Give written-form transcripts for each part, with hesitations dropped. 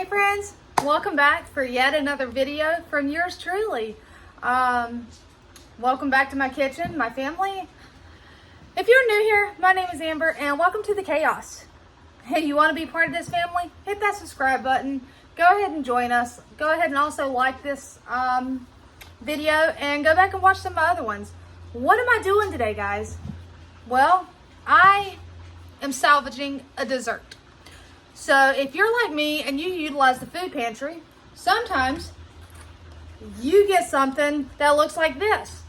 friends, welcome back for yet another video from yours truly. Welcome back to my kitchen, my family. If you're new here, my name is Amber and welcome to the chaos. Hey, you want to be part of this family? Hit that subscribe button. Go ahead and join us. Go ahead and also like this video and go back and watch some of my other ones. What am I doing today, guys? Well, I am salvaging a dessert. So if you're like me and you utilize the food pantry, sometimes you get something that looks like this.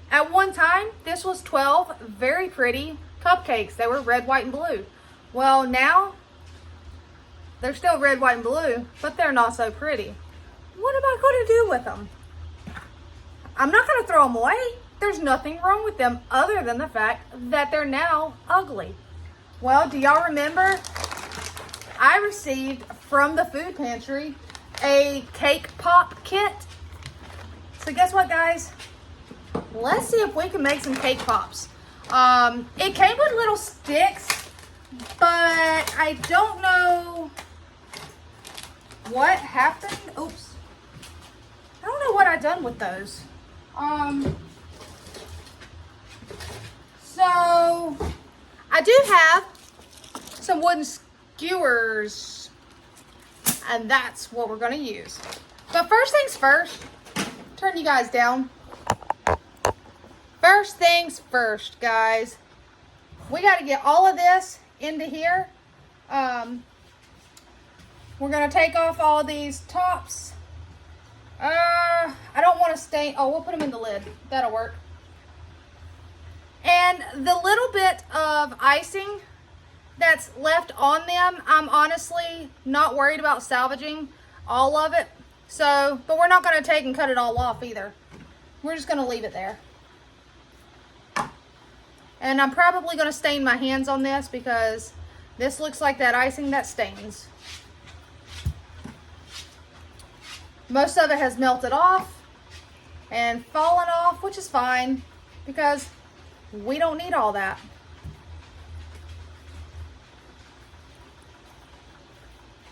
At one time, this was 12 very pretty cupcakes. They were red, white, and blue. Well, now they're still red, white, and blue, but they're not so pretty. What am I going to do with them? I'm not going to throw them away. There's nothing wrong with them other than the fact that they're now ugly. Well, do y'all remember? I received from the food pantry a cake pop kit. So guess what, guys? Let's see if we can make some cake pops. It came with little sticks, but I don't know what happened. Oops. I don't know what I done with those. So I do have some wooden skewers, and that's what we're going to use. But first things first, turn you guys down. First things first, guys, we got to get all of this into here. We're going to take off all of these tops. I don't want to stain. Oh, we'll put them in the lid. That'll work. And the little bit of icing that's left on them, I'm honestly not worried about salvaging all of it. So, but we're not going to take and cut it all off either. We're just going to leave it there. And I'm probably going to stain my hands on this because this looks like that icing that stains. Most of it has melted off and fallen off, which is fine because we don't need all that.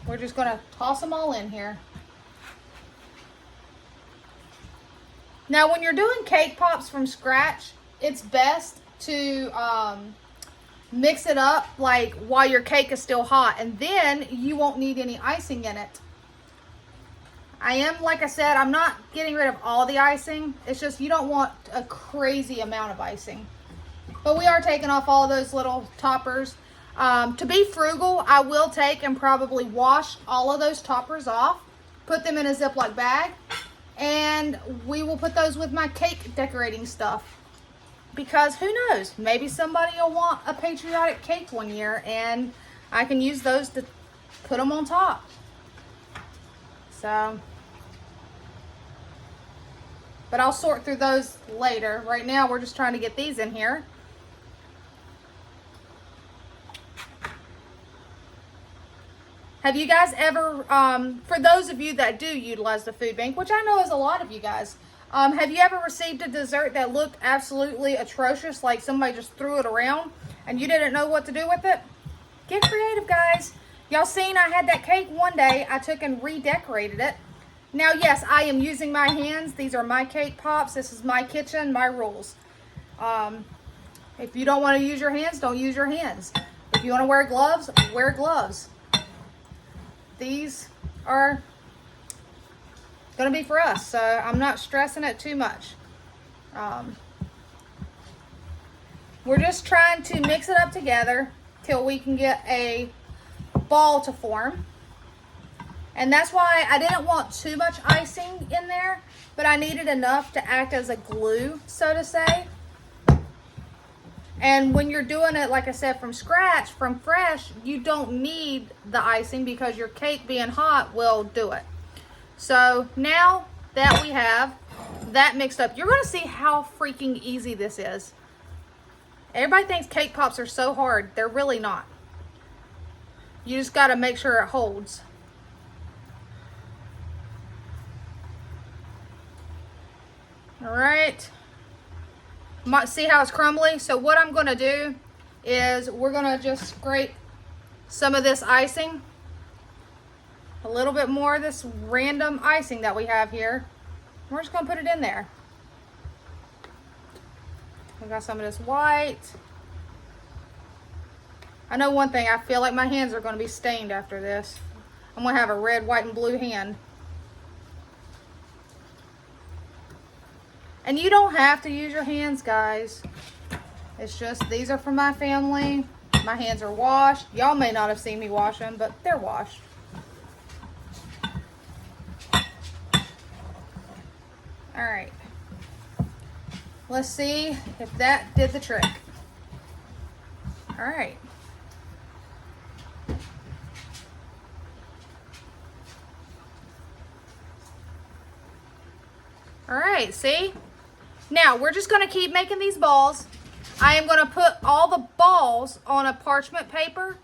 We're just going to toss them all in here. Now, when you're doing cake pops from scratch, it's best to mix it up like while your cake is still hot, and then you won't need any icing in it. I am, like I said, I'm not getting rid of all the icing. It's just you don't want a crazy amount of icing. But we are taking off all those little toppers. To be frugal, I will take and probably wash all of those toppers off, put them in a Ziploc bag, and we will put those with my cake decorating stuff. Because who knows, maybe somebody will want a patriotic cake one year and I can use those to put them on top. So, but I'll sort through those later. Right now, we're just trying to get these in here. Have you guys ever, for those of you that do utilize the food bank, which I know is a lot of you guys, have you ever received a dessert that looked absolutely atrocious, like somebody just threw it around and you didn't know what to do with it? Get creative, guys. Y'all seen I had that cake one day. I took and redecorated it. Now, yes, I am using my hands. These are my cake pops. This is my kitchen, my rules. If you don't want to use your hands, don't use your hands. If you want to wear gloves, wear gloves. These are going to be for us, so I'm not stressing it too much. We're just trying to mix it up together till we can get a ball to form. And that's why I didn't want too much icing in there, but I needed enough to act as a glue, so to say. And when you're doing it, like I said, from scratch, from fresh, you don't need the icing because your cake being hot will do it. So now that we have that mixed up, you're going to see how freaking easy this is. Everybody thinks cake pops are so hard. They're really not. You just got to make sure it holds. All right. See how it's crumbly? So what I'm going to do is we're going to just scrape some of this icing a little bit more of this random icing that we have here. We're just gonna put it in there. We got some of this white. I know one thing, I feel like my hands are gonna be stained after this. I'm gonna have a red, white, and blue hand. And you don't have to use your hands, guys. It's just, these are from my family. My hands are washed. Y'all may not have seen me wash them, but they're washed. All right. Let's see if that did the trick. All right. All right, see? Now, we're just gonna keep making these balls. I am gonna put all the balls on a parchment paper,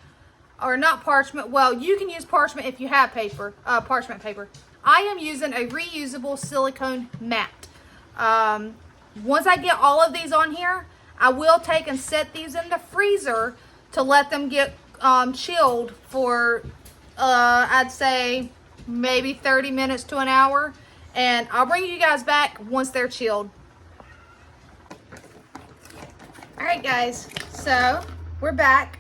or not parchment, well, you can use parchment if you have paper, parchment paper. I am using a reusable silicone mat. Once I get all of these on here, I will take and set these in the freezer to let them get chilled for, I'd say, maybe 30 minutes to an hour. And I'll bring you guys back once they're chilled. All right, guys, so we're back.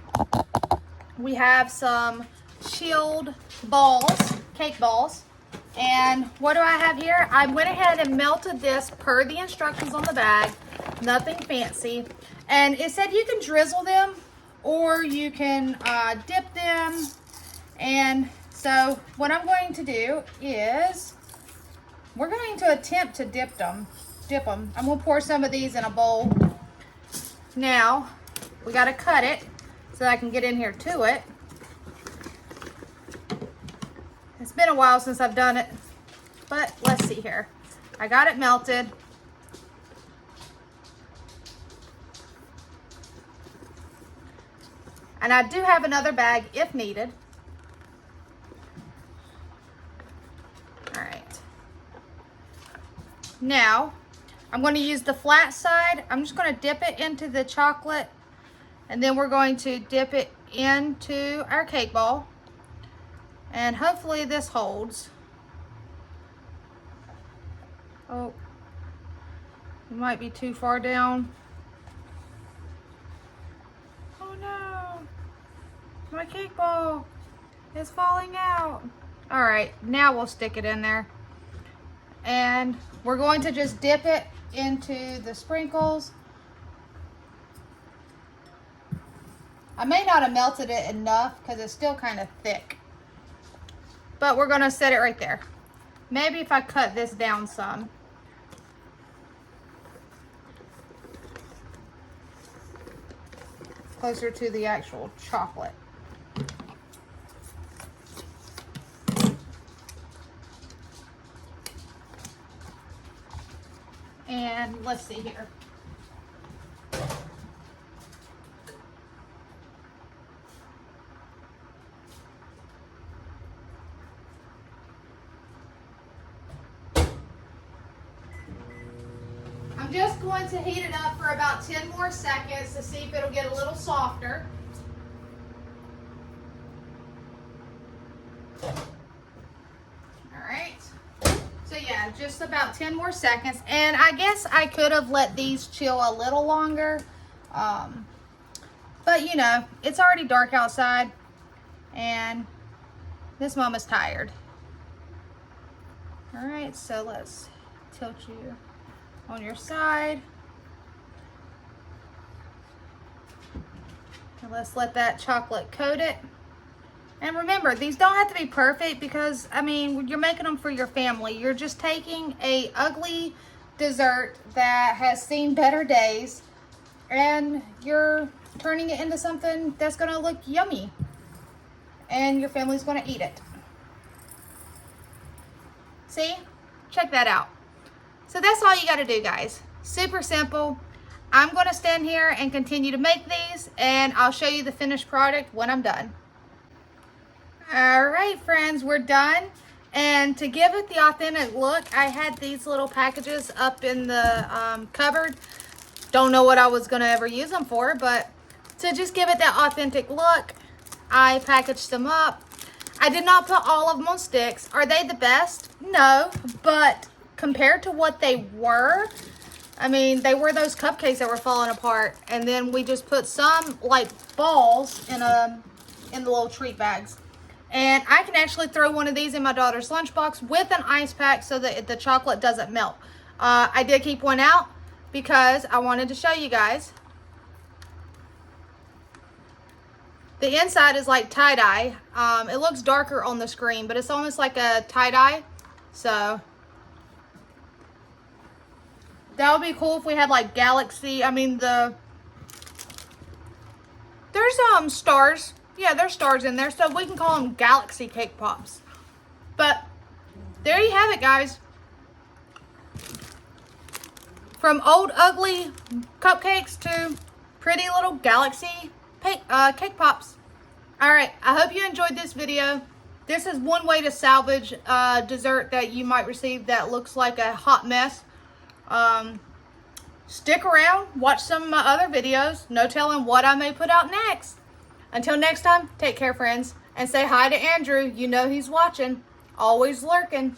We have some chilled balls, cake balls. And what do I have here? I went ahead and melted this per the instructions on the bag. Nothing fancy. And it said you can drizzle them or you can dip them. And so what I'm going to do is we're going to attempt to dip them. I'm going to pour some of these in a bowl. Now, we got to cut it so that I can get in here to it. It's been a while since I've done it, but let's see here. I got it melted. And I do have another bag if needed. All right. Now, I'm going to use the flat side. I'm just going to dip it into the chocolate, and then we're going to dip it into our cake ball. And hopefully this holds. Oh, it might be too far down. Oh no, my cake ball is falling out. All right, now we'll stick it in there. And we're going to just dip it into the sprinkles. I may not have melted it enough because it's still kind of thick. But we're going to set it right there. Maybe if I cut this down some. Closer to the actual chocolate. And let's see here. I'm just going to heat it up for about 10 more seconds to see if it'll get a little softer. So yeah, just about 10 more seconds. And I guess I could have let these chill a little longer. But you know, it's already dark outside and this mom is tired. All right, so let's tilt you on your side. And let's let that chocolate coat it. And remember, these don't have to be perfect because, I mean, you're making them for your family. You're just taking a ugly dessert that has seen better days and you're turning it into something that's going to look yummy. And your family's going to eat it. See? Check that out. So that's all you got to do, guys. Super simple. I'm going to stand here and continue to make these, and I'll show you the finished product when I'm done. All right, friends, we're done. And to give it the authentic look, I had these little packages up in the cupboard. Don't know what I was going to ever use them for, but to just give it that authentic look, I packaged them up. I did not put all of them on sticks. Are they the best? No, but compared to what they were, I mean, they were those cupcakes that were falling apart. And then we just put some like balls in the little treat bags. And I can actually throw one of these in my daughter's lunchbox with an ice pack so that the chocolate doesn't melt. I did keep one out because I wanted to show you guys. The inside is like tie-dye. It looks darker on the screen, but it's almost like a tie-dye. So that would be cool if we had like galaxy. I mean, there's stars. Yeah, there's stars in there, so we can call them galaxy cake pops. But there you have it, guys. From old ugly cupcakes to pretty little galaxy cake pops. Alright, I hope you enjoyed this video. This is one way to salvage dessert that you might receive that looks like a hot mess. Stick around, watch some of my other videos. No telling what I may put out next. Until next time, take care, friends. And say hi to Andrew. You know he's watching. Always lurking.